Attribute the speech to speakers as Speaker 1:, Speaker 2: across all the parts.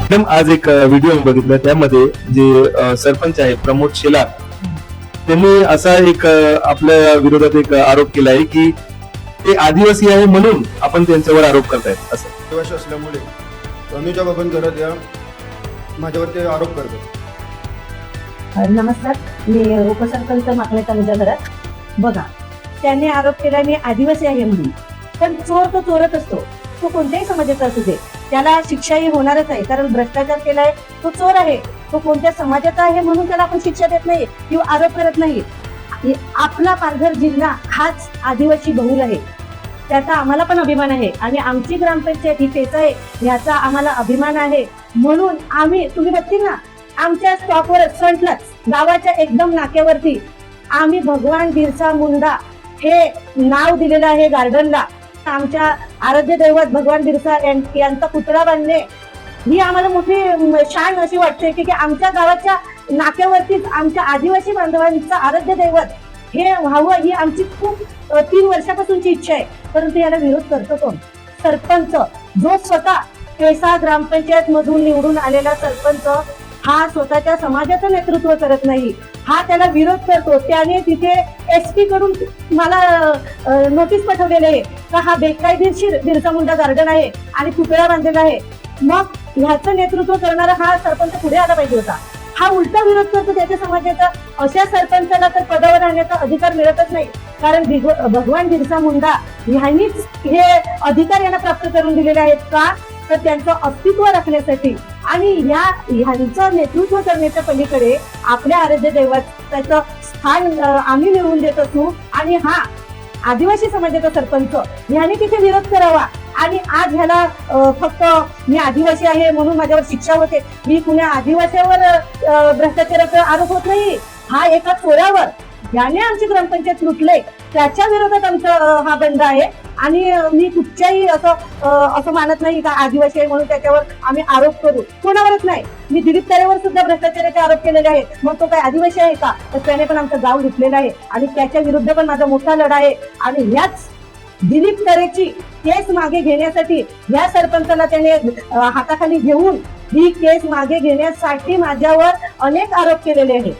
Speaker 1: Madam, आज एक video बघितला, त्यामध्ये जे सरपंच आहे प्रमोद शेलार, त्यांनी असा एक आपल्या विरोधात एक आरोप केला आहे की ते आदिवासी आहे म्हणून आपण त्यांच्यावर आरोप करतायत असं.
Speaker 2: आदिवासी असल्यामुळे तनुजा बबनकर या माझ्यावरती आरोप करतात.
Speaker 3: नमस्कार, मी उपसरपंच माकळे तनुजा घरात. बघा, त्याने आरोप केला मी आदिवासी आहे म्हणून, पण चोर तो चोरच असतो. तो कोणत्याही समाजाचा असू दे, त्याला शिक्षाही होणारच आहे, कारण भ्रष्टाचार केलाय तो चोर आहे. तो कोणत्या समाजाचा आहे म्हणून त्याला आपण शिक्षा देत नाही किंवा आरोप करत नाही. आपला पालघर जिल्हा हाच आदिवासी बहुल आहे, त्याचा आम्हाला पण अभिमान आहे आणि आमची ग्रामपंचायत ही तेच आहे याचा आम्हाला अभिमान आहे. म्हणून आम्ही, तुम्ही बघतील ना, आमच्या स्टॉपवर फ्रंटलाच गावाच्या एकदम नाक्यावरती आम्ही भगवान बिरसा मुंडा हे नाव दिलेलं आहे गार्डनला. आमच्या आराध्य दैवत भगवान बिरसा यांचा पुतळा बांधणे ही आम्हाला मोठी शान अशी वाटते की आमच्या गावाच्या नाक्यावरतीच आमच्या आदिवासी बांधवांचं आराध्य दैवत हे व्हावं ही आमची खूप 3 वर्षापासूनची इच्छा आहे. परंतु याला विरोध करतो कोण? सरपंच, जो स्वतः पेसा ग्रामपंचायत मधून निवडून आलेला सरपंच हा स्वतःच्या समाजाचं नेतृत्व करत नाही, हा त्याला विरोध करतो. त्याने तिथे SP कडून मला नोटीस पाठवलेली आहे का हा बेकायदेशीर बिरसा मुंडा गार्डन आहे आणि पुतळा बांधलेला आहे. मग ह्याचं नेतृत्व करणारा हा सरपंच पुढे आला पाहिजे होता. हा उलटा विरोध करतो त्याच्या समाजाचा. अशा सरपंचाला तर पदावर राहण्याचा अधिकार मिळतच नाही, कारण भगवान बिरसा मुंडा ह्यांनीच हे अधिकार यांना प्राप्त करून दिलेले आहेत. का तर त्यांचं अस्तित्व राखण्यासाठी आणि ह्यांचं नेतृत्व करण्याच्या पलीकडे आपल्या आराध्य दैवताचं स्थान आम्ही मिळवून देत असू. आणि हा आदिवासी समाजाचा सरपंच ह्याने तिथे विरोध करावा आणि आज ह्याला फक्त मी आदिवासी आहे म्हणून माझ्यावर शिक्षा होते. मी कुण्या आदिवासीवर भ्रष्टाचाराचा आरोप होत नाही. हा एका चोरावर, ज्याने आमची ग्रामपंचायत लुटले त्याच्या विरोधात आमचा हा बंड आहे. आणि मी कुठच्याही असं मानत नाही का आदिवासी आहे म्हणून त्याच्यावर आम्ही आरोप करू, कोणावरच नाही. मी दिलीप तारेवर सुद्धा भ्रष्टाचाराचे आरोप केलेले आहेत. मग तो काय आदिवासी आहे का? तर त्याने पण आमचं गाव लुटलेलं आहे आणि त्याच्या विरुद्ध पण माझा मोठा लढा आहे. आणि ह्याच दिलीप तारेची केस मागे घेण्यासाठी या सरपंचाला त्याने हाताखाली घेऊन ही केस मागे घेण्यासाठी माझ्यावर अनेक आरोप केलेले आहेत.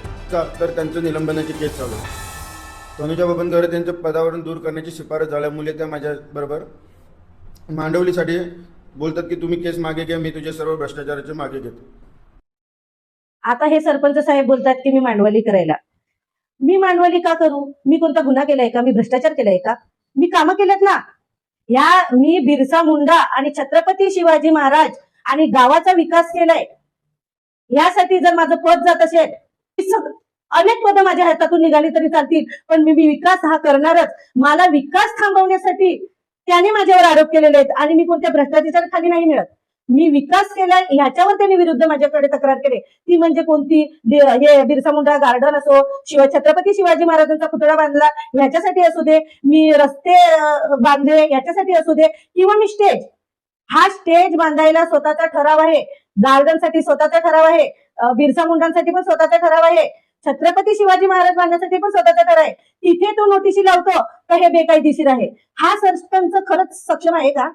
Speaker 2: तर त्यांचं निलंबनाची केस चालू आहे. तनुजा बबनकर त्यांच्या पदावरून दूर करण्याची शिफारस झाल्यामुळे त्या माझ्या बरोबर मांडवलीसाठी बोलतात की तुम्ही केस मागे घ्या, मी तुझे सर्व भ्रष्टाचाराचे मागे घेतो.
Speaker 3: आता हे सरपंच साहेब बोलतात की मी मांडवली करायला. मी मांडवली का करू? मी कोणता गुन्हा केलाय का? मी भ्रष्टाचार केलाय का? मी कामं केलेत ना. मी बिरसा मुंडा आणि छत्रपती शिवाजी महाराज आणि गावाचा विकास केलाय. यासाठी जर माझं पद जात असेल, अनेक पदं माझ्या हातातून निघाली तरी चालतील, पण मी विकास हा करणारच. मला विकास थांबवण्यासाठी त्याने माझ्यावर आरोप केलेले आहेत आणि मी कोणत्या भ्रष्टाचाराच्या खाली नाही मिळत. मी विकास केलाय ह्याच्यावर त्यांनी विरुद्ध माझ्याकडे तक्रार केली. ती म्हणजे कोणती? हे बिरसा मुंडा गार्डन असो, छत्रपती शिवाजी महाराजांचा पुतळा बांधला ह्याच्यासाठी असू दे, मी रस्ते बांधले याच्यासाठी असू दे, किंवा मी स्टेज बांधायला स्वतःचा ठराव आहे, गार्डन साठी स्वतःचा ठराव आहे, बिरसा मुंडांसाठी पण स्वतःचा ठराव आहे, छत्रपती शिवाजी महाराज बांधण्यासाठी पण स्वतःचा ठराव आहे. तिथे तो नोटीसी लावतो का हे बेकायदेशीर आहे. हा सरपंच खरंच सक्षम आहे का?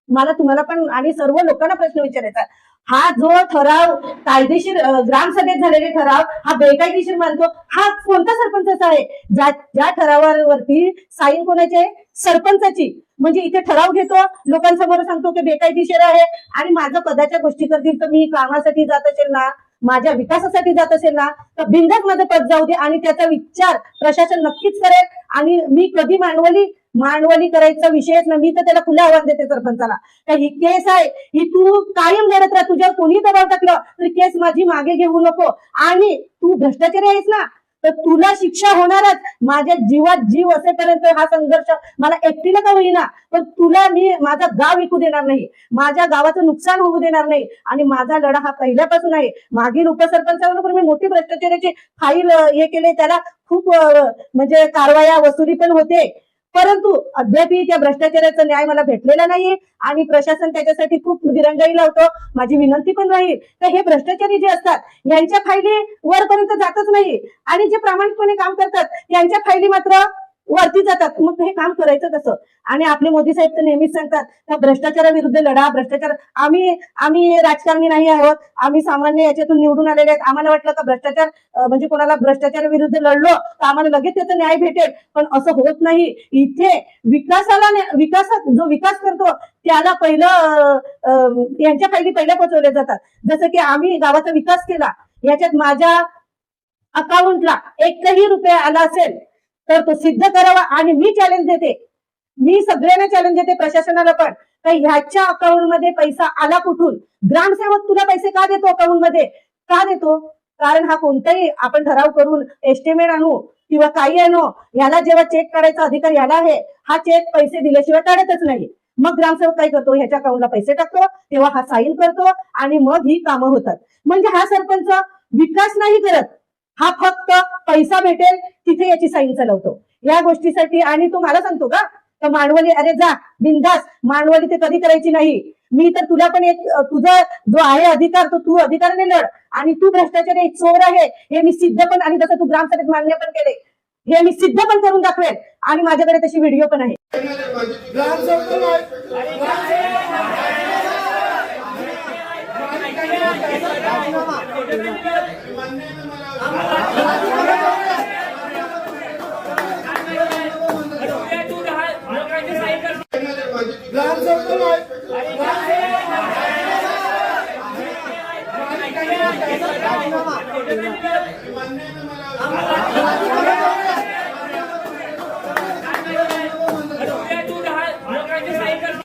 Speaker 3: मला, तुम्हाला पण आणि सर्व लोकांना प्रश्न विचारायचा. हा जो ठराव कायदेशीर ग्रामसभेत झालेले ठराव हा बेकायदेशीर मानतो, हा कोणता सरपंचाचा आहे? ज्या ठरावावरती साईन कोणाची आहे? सरपंचाची. म्हणजे इथे ठराव घेतो, लोकांसमोर सांगतो की बेकायदेशीर आहे आणि माझं पदाच्या गोष्टी करतील. तर मी कामासाठी जात असेल ना, माझ्या विकासासाठी जात असेल ना, तर बिनधास्त माझं पद जाऊ दे आणि त्याचा विचार प्रशासन नक्कीच करेल. आणि मी कधी मांडवली करायचा विषयच ना. मी तर त्याला खुलं आव्हान देते सरपंचाला, का ही केस आहे ही तू कायम लढत राहा. तुझ्यावर कोणी दबाव टाकलं तरी केस माझी मागे घेऊ नको. आणि तू भ्रष्टाचारी आहेस ना, तर तुला शिक्षा होणारच. माझ्या जीवात जीव असेपर्यंत हा संघर्ष मला एकटीला का होईना, पण तुला मी माझा गाव विकू देणार नाही, माझ्या गावाचं नुकसान होऊ देणार नाही. आणि माझा लढा हा पहिल्यापासून आहे. मागील उपसरपंचावर मी मोठी भ्रष्टाचाराची फाईल हे केले, त्याला खूप म्हणजे कारवाया वसुली पण होते, परंतु अद्यापही त्या भ्रष्टाचाराचा न्याय मला भेटलेला नाहीये आणि प्रशासन त्याच्यासाठी खूप दिरंगाई लावतो. माझी विनंती पण राहील तर हे भ्रष्टाचारी जे असतात यांच्या फायली वरपर्यंत जातच नाही आणि जे प्रामाणिकपणे काम करतात यांच्या फायली मात्र वरती जातात. मग हे काम करायचं कसं? आणि आपले मोदी साहेब तर नेहमीच सांगतात का भ्रष्टाचाराविरुद्ध लढा. भ्रष्टाचार आम्ही राजकारणी नाही आहोत, आम्ही सामान्य याच्यातून निवडून आलेले आहेत. आम्हाला वाटलं का भ्रष्टाचार म्हणजे कोणाला भ्रष्टाचाराविरुद्ध लढलो तर आम्हाला लगेच त्याचा न्याय भेटेल, पण असं होत नाही. इथे विकासात जो विकास करतो त्याला यांच्या पहिल्या पोहोचवले जातात. जसं की आम्ही गावाचा विकास केला, याच्यात माझ्या अकाउंटला एकही रुपया आला असेल तर तो सिद्ध करावा. आणि मी चॅलेंज देते, मी सगळ्यांना चॅलेंज देते, प्रशासनाला पण, तर ह्याच्या अकाउंट मध्ये पैसा आला कुठून? ग्रामसेवक तुला पैसे का देतो अकाउंट मध्ये? का देतो? कारण हा कोणताही आपण ठराव करून एस्टिमेट आणू किंवा काही आणू, याला जेव्हा चेक काढायचा अधिकार याला आहे. हा चेक पैसे दिल्याशिवाय काढतच नाही. मग ग्रामसेवक काय करतो? ह्याच्या अकाउंटला पैसे टाकतो, तेव्हा हा साईन करतो आणि मग ही कामं होतात. म्हणजे हा सरपंच विकास नाही करत, हा फक्त पैसा भेटेल तिथे याची साईन चालवतो या गोष्टीसाठी. आणि तो मला सांगतो का मांडवली अरे जा बिंदास, मांडवली ते कधी करायची नाही. मी तर तुला पण एक तुझा जो आहे अधिकार तो तू अधिकाराने लढ. आणि तू भ्रष्टाचार एक चोर आहे हे मी सिद्ध पण, आणि जसं तू ग्रामसभेत मान्य पण केले, हे मी सिद्ध पण करून दाखवेल. आणि माझ्याकडे तशी व्हिडिओ पण आहे.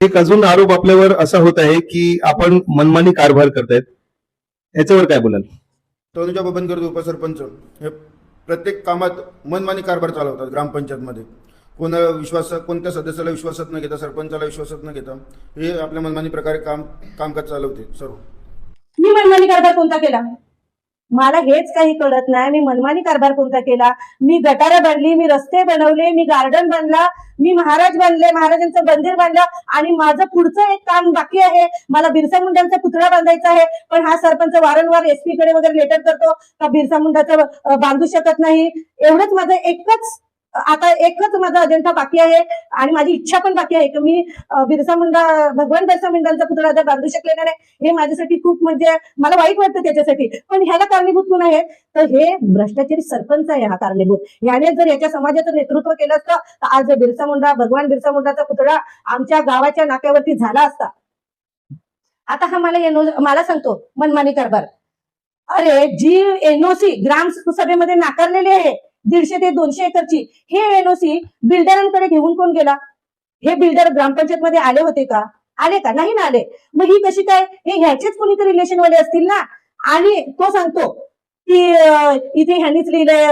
Speaker 1: एक अजून आरोप आपल्यावर असा होत आहे की आपण मनमानी कारभार करतायत, याच्यावर काय बोलाल?
Speaker 2: तनुजा बबनकर उपसरपंच हे प्रत्येक कामात मनमानी कारभार चालवतात ग्रामपंचायतमध्ये. कोणत्या सदस्याला विश्वासात न घेता, सरपंचाला विश्वासात न घेता हे आपल्या मनमानी प्रकारे कामकाज चालवते सर्व.
Speaker 3: मी मनमानी कारभार कोणता केला? मला हेच काही कळत नाही. मी मनमानी कारभार कोणता केला? मी गटारं बांधली, मी रस्ते बनवले, मी गार्डन बांधला, मी महाराज बांधले, महाराजांचं मंदिर बांधलं. आणि माझं पुढचं एक काम बाकी आहे, मला बिरसा मुंडांचा पुतळा बांधायचा आहे. पण हा सरपंच वारंवार एसपी कडे वगैरे लेटर करतो का बिरसा मुंडाचं बांधू शकत नाही. एवढंच माझं एकच माझा अजेंडा बाकी आहे. आणि माझी इच्छा पण बाकी आहे की मी भगवान बिरसा मुंडांचा पुतळा जर बांधू शकले नाही, हे माझ्यासाठी खूप म्हणजे मला वाईट वाटतं त्याच्यासाठी. पण ह्याला कारणीभूत कोण आहे? तर हे भ्रष्टाचारी सरपंच आहे हा कारणीभूत. याने जर याच्या समाजाचं नेतृत्व केलं असतं तर आज भगवान बिरसा मुंडाचा पुतळा आमच्या गावाच्या नाक्यावरती झाला असता. आता हा मला सांगतो मनमानी कारभार. अरे जी एनओसी ग्रामसभेमध्ये नाकारलेली आहे 150 ते 200 एकरची, हे एनओसी बिल्डरांकडे घेऊन कोण गेला? हे बिल्डर ग्रामपंचायत मध्ये आले होते का? आले का? नाही ना आले. मग ही कशी काय? हे ह्याचेच कोणीतरी रिलेशन वाले असतील ना. आणि तो सांगतो की इथे ह्यांनीच लिहिलंय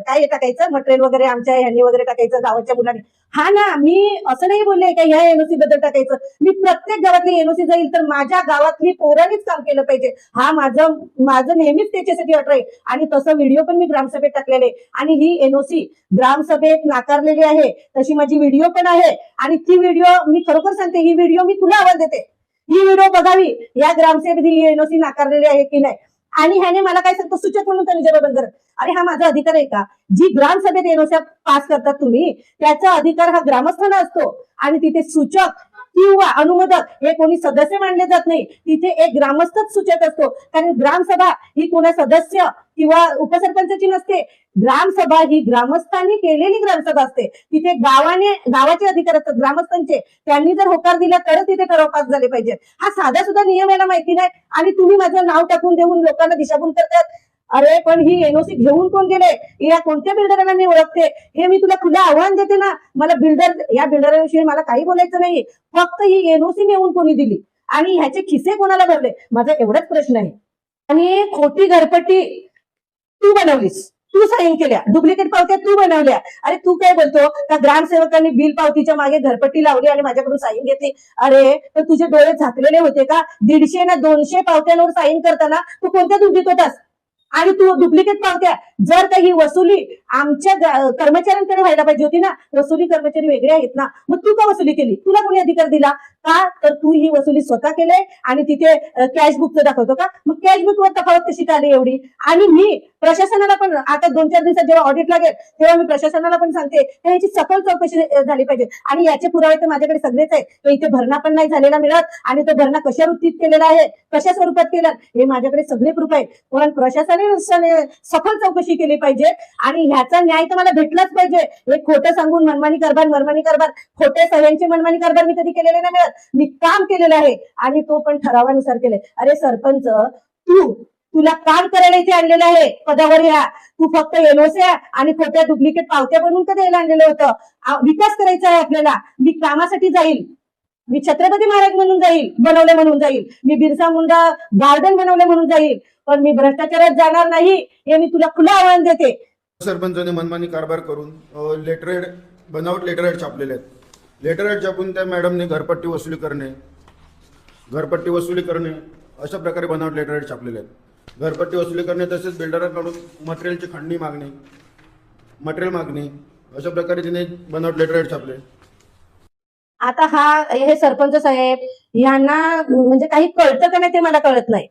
Speaker 3: काय टाकायचं मटेरियल वगैरे आमच्या ह्यांनी वगैरे टाकायचं गावाच्या मुलांनी. हा ना, मी असं नाही बोलले का ह्या एनओसी बद्दल टाकायचं. मी प्रत्येक गावातली एनओसी जाईल तर माझ्या गावातली पोरांनीच काम केलं पाहिजे, हा माझं नेहमीच त्याच्यासाठी अट आहे. आणि तसं व्हिडिओ पण मी ग्रामसभेत टाकलेले. आणि ही एनओसी ग्रामसभेत नाकारलेली आहे, तशी माझी व्हिडिओ पण आहे. आणि ती व्हिडिओ मी खरोखर सांगते, ही व्हिडिओ मी तुला आवाज देते, ही व्हिडिओ बघावी या ग्रामसभेत ही एनओसी नाकारलेली आहे की नाही. आणि ह्याने मला काय सांगतो सूचक म्हणून तनुजा बबनकर. अरे हा माझा अधिकार आहे का? जी ग्रामसभेत एनओसी पास करतात तुम्ही, त्याचा अधिकार हा ग्रामस्थांना असतो. आणि तिथे सूचक किंवा अनुमोदक हे कोणी सदस्य मानले जात नाही, तिथे एक ग्रामस्थच सूचक असतो. कारण ग्रामसभा ही कोणा सदस्य किंवा उपसरपंचाची नसते. ग्रामसभा ही ग्रामस्थांनी केलेली ग्रामसभा असते. तिथे गावाचे अधिकार असतात ग्रामस्थांचे. त्यांनी जर होकार दिला तरच तिथे ठराव पास झाले पाहिजे. हा साधा सुद्धा नियम याला माहिती नाही. आणि तुम्ही माझं नाव टाकून देऊन लोकांना दिशाभूल करतात. अरे पण ही एनओसी घेऊन कोण गेले? या कोणत्या बिल्डरांना मी ओळखते? हे मी तुला खुलं आव्हान देते ना. मला या बिल्डरांविषयी मला काही बोलायचं नाही. फक्त ही एनओसी नेऊन कोणी दिली आणि ह्याचे खिसे कोणाला भरले, माझा एवढाच प्रश्न आहे. आणि खोटी घरपट्टी तू बनवलीस, तू साईन केल्या, डुप्लिकेट पावत्या तू बनवल्या. अरे तू काय बोलतो का ग्रामसेवकांनी बिल पावतीच्या मागे घरपट्टी लावली आणि माझ्याकडून साईन घेतली? अरे तर तुझे डोळे झाकलेले होते का? 150 ना 200 पावत्यांवर साईन करताना तू कोणत्या दुधीत होतास? आणि तू डुप्लिकेट पावत्या जर का ही वसुली आमच्या कर्मचाऱ्यांकडे व्हायला पाहिजे होती ना, वसुली कर्मचारी वेगळे आहेत ना, मग तू का वसुली केली? तुला कोणी अधिकार दिला का? तर तू ही वसुली स्वतः केलंय आणि तिथे कॅशबुकचं दाखवतो का? मग कॅशबुकवर तफावत कशी का आली एवढी? आणि मी प्रशासनाला पण आता 2-4 दिवसात जेव्हा ऑडिट लागेल तेव्हा मी प्रशासनाला पण सांगते की याची सखोल चौकशी झाली पाहिजे. आणि याचे पुरावे तर माझ्याकडे सगळेच आहे. तर इथे भरणा पण नाही झालेला मिळत आणि तो भरणा कशा वृत्तीत केलेला आहे, कशा स्वरूपात केला, हे माझ्याकडे सगळे प्रूफ आहे. पण प्रशासनाने सखोल चौकशी केली पाहिजे आणि ह्याचा न्याय तर मला भेटलाच पाहिजे. हे खोटं सांगून मनमानी कारभार, खोट्या सह्यांची मनमानी कारभार मी कधी केलेले नाही मिळत. मी काम केलेलं आहे आणि तो पण ठरावानुसार केलंय. अरे सरपंच, तुला काम करायला इथे आणलेलं आहे पदावर ह्या. तू फक्त एनओसी आणि खोट्या डुप्लिकेट पावत्या बनवून का द्यायला आणलेलं होतं? विकास करायचा आहे आपल्याला. मी कामासाठी जाईल, मी छत्रपती महाराज म्हणून जाईल, बनवले म्हणून जाईल, मी बिरसा मुंडा गार्डन बनवले म्हणून जाईल, पण मी भ्रष्टाचारात जाणार नाही, हे मी तुला खुलं आव्हान देते.
Speaker 2: सरपंचाने मनमानी कारभार करून लेटरहेड बनावट लेटरहेड छापलेले आहेत. लेटरहेड छापून त्या मॅडमने घरपट्टी वसुली करणे अशा प्रकारे बनावट लेटरहेड छापलेले आहेत. घरपट्टी वसुली करणे तसेच बिल्डरांकडून मटेरियलची खंडणी मागणे, मटेरियल मागणे अशा प्रकारे तिने बनावट लेटरहेड छापले.
Speaker 3: आता हे सरपंच साहेब यांना म्हणजे काही कळतं का नाही ते मला कळत नाही.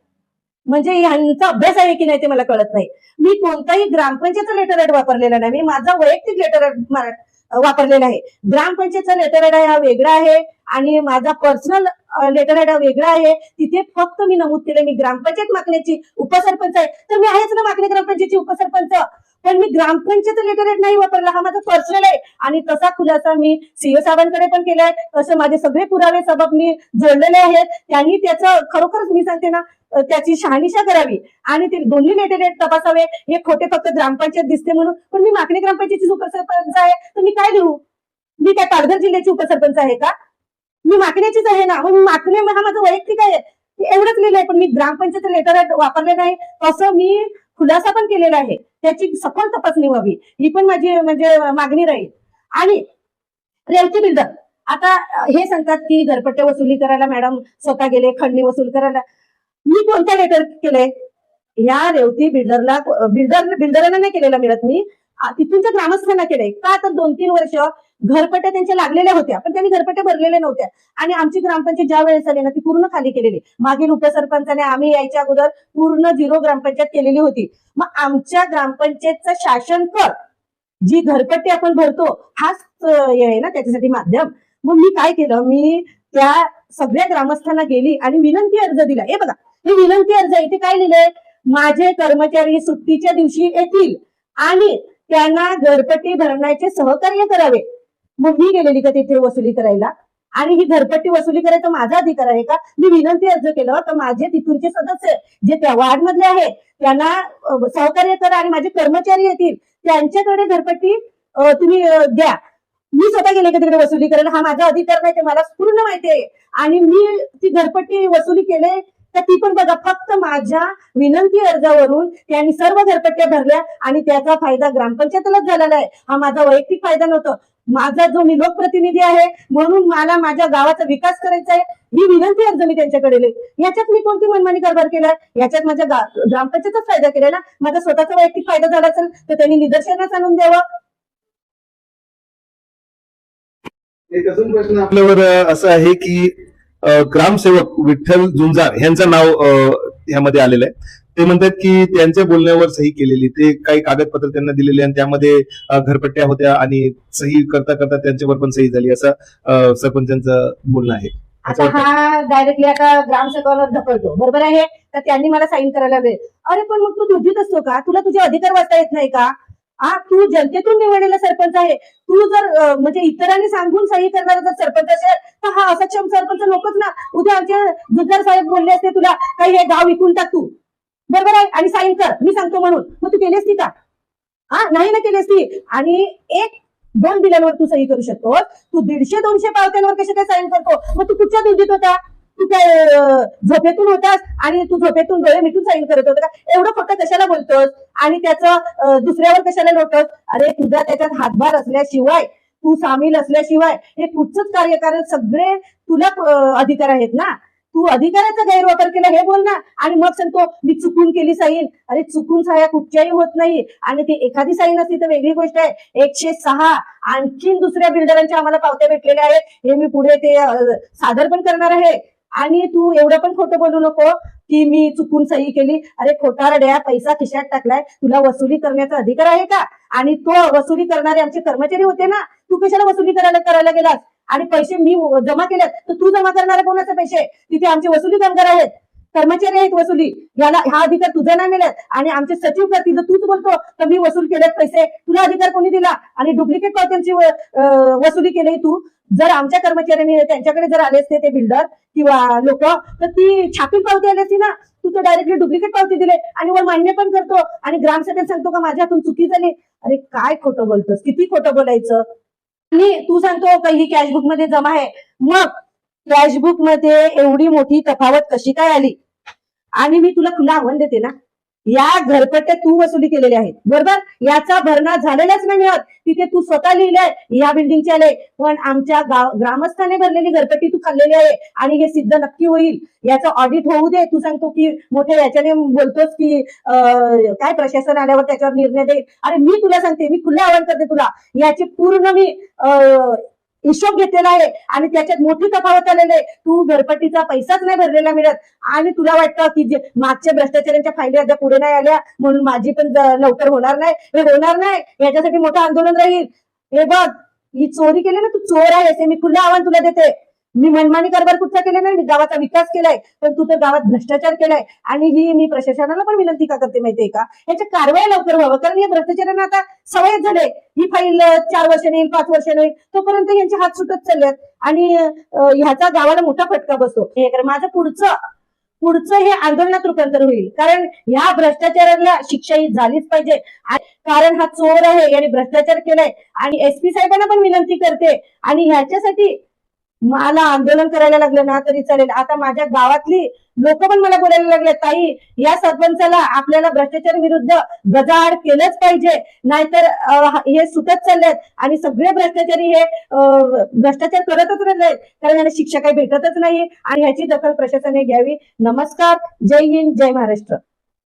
Speaker 3: म्हणजे यांचा अभ्यास आहे की नाही ते मला कळत नाही. मी कोणताही ग्रामपंचायतचा लेटरहेड वापरलेला नाही. मी माझा वैयक्तिक लेटरहेड वापरलेला आहे. ग्रामपंचायतचा लेटरहेड हा वेगळा आहे आणि माझा पर्सनल लेटरहेड हा वेगळा आहे. तिथे फक्त मी नमूद केलं मी ग्रामपंचायत माकण्याची उपसरपंच आहे, तर मी आहेच ना माकणे ग्रामपंचायतची उपसरपंच. पण मी ग्रामपंचायत लेटरहेड नाही वापरला, हा माझा पर्सनल आहे. आणि तसा खुलासा मी सीओ साहेबांकडे पण केलाय. तसं माझे सगळे पुरावे सबब मी जोडलेले आहेत. त्यांनी त्याचं खरोखरच मी सांगते ना त्याची शहानिशा करावी आणि ते दोन्ही लेटरहेड तपासावे. हे खोटे फक्त ग्रामपंचायत दिसते म्हणून, पण मी माकणे ग्रामपंचायतची उपसरपंच आहे, तर मी काय लिहू? मी काय पालघर जिल्ह्याची उपसरपंच आहे का? मी माकण्याचीच आहे ना. मग माकणे हा माझा वैयक्तिक आहे, एवढंच लिहिलंय. पण मी ग्रामपंचायत लेटरहेड वापरले नाही. तसं मी खुलासा पण केलेला आहे, त्याची सखोल तपासणी व्हावी ही पण माझी म्हणजे मागणी राहील. आणि रेवती बिल्डर आता हे सांगतात की घरपट्ट्या वसुली करायला मॅडम स्वतः गेले, खंडणी वसूल करायला. मी कोणत्या लेटर केलंय? या रेवती बिल्डरांना नाही केलेला मिळत, मी तिथूनच्या ग्रामस्थांना केलंय. का तर 2-3 वर्ष घरपट्ट्या त्यांच्या लागलेल्या होत्या, पण त्यांनी घरपट्ट्या भरलेल्या नव्हत्या आणि आमची ग्रामपंचायत ज्या वेळेस आली ना ती पूर्ण खाली केलेली. मागील उपसरपंचाने आम्ही यायच्या अगोदर पूर्ण 0 ग्रामपंचायत केलेली होती. मग आमच्या ग्रामपंचायतचं शासन कर जी घरपट्टी आपण भरतो हाच आहे ना त्याच्यासाठी माध्यम. मग मी काय केलं, मी त्या सगळ्या ग्रामस्थांना गेली आणि विनंती अर्ज दिला. हे बघा, हे विनंती अर्ज इथे काय लिहिलंय? माझे कर्मचारी सुट्टीच्या दिवशी येतील आणि त्यांना घरपट्टी भरण्याचे सहकार्य करावे. मग मी गेलेली का तिथे वसुली करायला? आणि ही घरपट्टी वसुली करायचा माझा अधिकार आहे का? मी विनंती अर्ज केलं तर माझे तिथूनचे सदस्य जे त्या वार्ड मधले आहेत त्यांना सहकार्य करा आणि माझे कर्मचारी येतील त्यांच्याकडे घरपट्टी तुम्ही द्या. मी स्वतः गेले का तिकडे वसुली करायला? हा माझा अधिकार नाही, ते मला पूर्ण माहिती आहे. आणि मी ती घरपट्टी वसुली केले तर ती पण बघा फक्त माझ्या विनंती अर्जावरून त्यांनी सर्व घरपट्ट्या भरल्या आणि त्याचा फायदा ग्रामपंचायतीलाच झालेला आहे. हा माझा वैयक्तिक फायदा नव्हता. माझा जो मी लोकप्रतिनिधी आहे म्हणून मला माझ्या गावाचा विकास करायचा आहे, ही विनंती अर्ज मी त्यांच्याकडे याच्यात मी कोणती मनमानी कारभार केलाय? याच्यात माझ्या ग्रामपंचायतचाच फायदा केलाय ना. माझा स्वतःचा वैयक्तिक फायदा झाला असेल तर त्यांनी निदर्शनास आणून द्यावं.
Speaker 1: एक अजून प्रश्न आपल्यावर असं आहे की ग्रामसेवक विठ्ठल झुंजार यांचं नाव ह्यामध्ये आलेलं आहे. ते म्हणतात की त्यांच्या बोलण्यावर सही केलेली, ते काही कागदपत्र त्यांना दिलेले आणि त्यामध्ये घरपट्ट्या होत्या आणि सही करता करता त्यांच्यावर पण सही झाली, असं सरपंचांचं बोलणं आहे.
Speaker 3: आता हा डायरेक्टली आता ग्रामसेवकावर ढकलतो, बरोबर आहे. तर त्यांनी मला साईन करायला वेळ. अरे पण मग तू दुधीत असतो का? तुला तुझे अधिकार वाचता येत नाही का? तू जनतेतून निवडलेला सरपंच आहे. तू जर म्हणजे इतरांनी सांगून सही करणारा जर सरपंच असेल तर हा असक्षम सरपंच नकोच ना. उद्या आमचे जुन्नर साहेब बोलले असते तुला काही हे गाव विकून टाक तू, बरोबर आहे, आणि साईन कर मी सांगतो म्हणून. मग तू केली असती का? नाही ना केली असती. आणि 1-2 बिलांवर तू सही करू शकतो, तू 150-200 पावत्यांवर कशी काय साईन करतो? मग तू कुठच्या दुधीत होता? तू काय झोपेतून होतास आणि तू झोपेतून डोळे मिटून साईन करत होता का? एवढं फक्त कशाला बोलतोस आणि त्याचं दुसऱ्यावर कशाला लोटतोस? अरे तुझा त्याच्यात हातभार असल्याशिवाय, तू सामील असल्याशिवाय हे कुठचंच कार्य करायला सगळे तुला अधिकार आहेत ना. तू अधिकाराचा गैरवापर केला हे बोल ना. आणि मग सांगतो मी चुकून केली साईन. अरे चुकून सह्या कुठच्याही होत नाही. आणि ती एखादी साईन असती तर वेगळी गोष्ट आहे. 106 आणखीन दुसऱ्या बिल्डरांच्या आम्हाला पावत्या भेटलेल्या आहेत. हे मी पुढे ते सादर पण करणार आहे. आणि तू एवढं पण खोटं बोलू नको की मी चुकून सही केली. अरे खोटारड्या, पैसा खिशात टाकलाय, तुला वसुली करण्याचा अधिकार आहे का? आणि तो वसुली करणारे आमचे कर्मचारी होते ना, तू कशाला वसुली करायला गेलास? आणि पैसे मी जमा केलेत तर तू जमा करणारे कोणाचे पैसे? तिथे आमचे वसुली कामगार आहेत, कर्मचारी आहेत वसुली. हा अधिकार तुझा नाही मिळत. आणि आमचे सचिव करतील तर तूच बोलतो तर मी वसूल केलेत पैसे. तुला अधिकार कोणी दिला? आणि डुप्लिकेट पावत्यांची वसुली केली तू. जर आमच्या कर्मचाऱ्यांनी त्यांच्याकडे जर आले असते ते बिल्डर किंवा लोक, तर ती छापील पावती आली असती ना. तू तर डायरेक्टली डुप्लिकेट पावती दिले आणि वर मान्य पण करतो आणि ग्रामसभेत सांगतो का माझ्या हातून चुकी झाली. अरे काय खोटं बोलतोस, किती खोटं बोलायचं. आणि तू सांगतो का ही कॅशबुक मध्ये जमा आहे. मग कॅशबुक मध्ये एवढी मोठी तफावत कशी काय आली? आणि मी तुला खुलं आव्हान देते ना, या घरपट्ट्या तू वसुली केलेल्या आहेत बरोबर, याचा भरणा झालेलाच नाही मिळत. तिथे तू स्वतः लिहिलंय या बिल्डिंगचे आले, पण आमच्या ग्रामस्थाने भरलेली घरपट्टी तू खाल्लेली आहे. आणि हे सिद्ध नक्की होईल. याचं ऑडिट होऊ दे. तू सांगतो की मोठ्या याच्याने बोलतोस की काय प्रशासन आल्यावर त्याच्यावर निर्णय देईल. अरे मी तुला सांगते, मी खुलं आव्हान करते तुला, याची पूर्ण मी हिशोब घेतलेला आहे आणि त्याच्यात मोठी तफावत आलेली आहे. तू घरपट्टीचा पैसाच नाही भरलेला मिळत. आणि तुला वाटतं की जे मागच्या भ्रष्टाचारांच्या फायली आता पुढे नाही आल्या म्हणून माझी पण लवकर होणार नाही. हे होणार नाही, याच्यासाठी मोठं आंदोलन राहील. हे बघ, ही चोरी केली ना, तू चोर आहेस. हे मी खुलं आव्हान तुला देते. मी मनमानी कारभार कुठचा केला नाही, मी गावाचा विकास केलाय, पण तू तर गावात भ्रष्टाचार केलाय. आणि ही मी प्रशासनाला पण विनंती का करते माहितीये का, याच्या कारवाई लवकर व्हावं. कारण या भ्रष्टाचारांना आता सवय झाले. ही फाईल 4 वर्षांनी येईल, 5 वर्षांनी येईल, तोपर्यंत यांचे हात सुटत चाललेत आणि ह्याचा गावाला मोठा फटका बसतो. हे माझं पुढचं हे आंदोलनात रूपांतर होईल. कारण ह्या भ्रष्टाचाराला शिक्षा ही झालीच पाहिजे. कारण हा चोर आहे, याने भ्रष्टाचार केलाय. आणि SP साहेबांना पण विनंती करते. आणि ह्याच्यासाठी मला आंदोलन करायला लागलं ना तरी चालेल. आता माझ्या गावातली लोक पण मला बोलायला लागले, ताई या सरपंचाला आपल्याला भ्रष्टाचार विरुद्ध गजाआड केलंच पाहिजे, नाहीतर हे सुटत चाललेत आणि सगळे भ्रष्टाचारी हे भ्रष्टाचार करतच राहिले. कारण यांना शिक्षा काही भेटतच नाही आणि ह्याची दखल प्रशासनाने घ्यावी. नमस्कार, जय हिंद, जय महाराष्ट्र.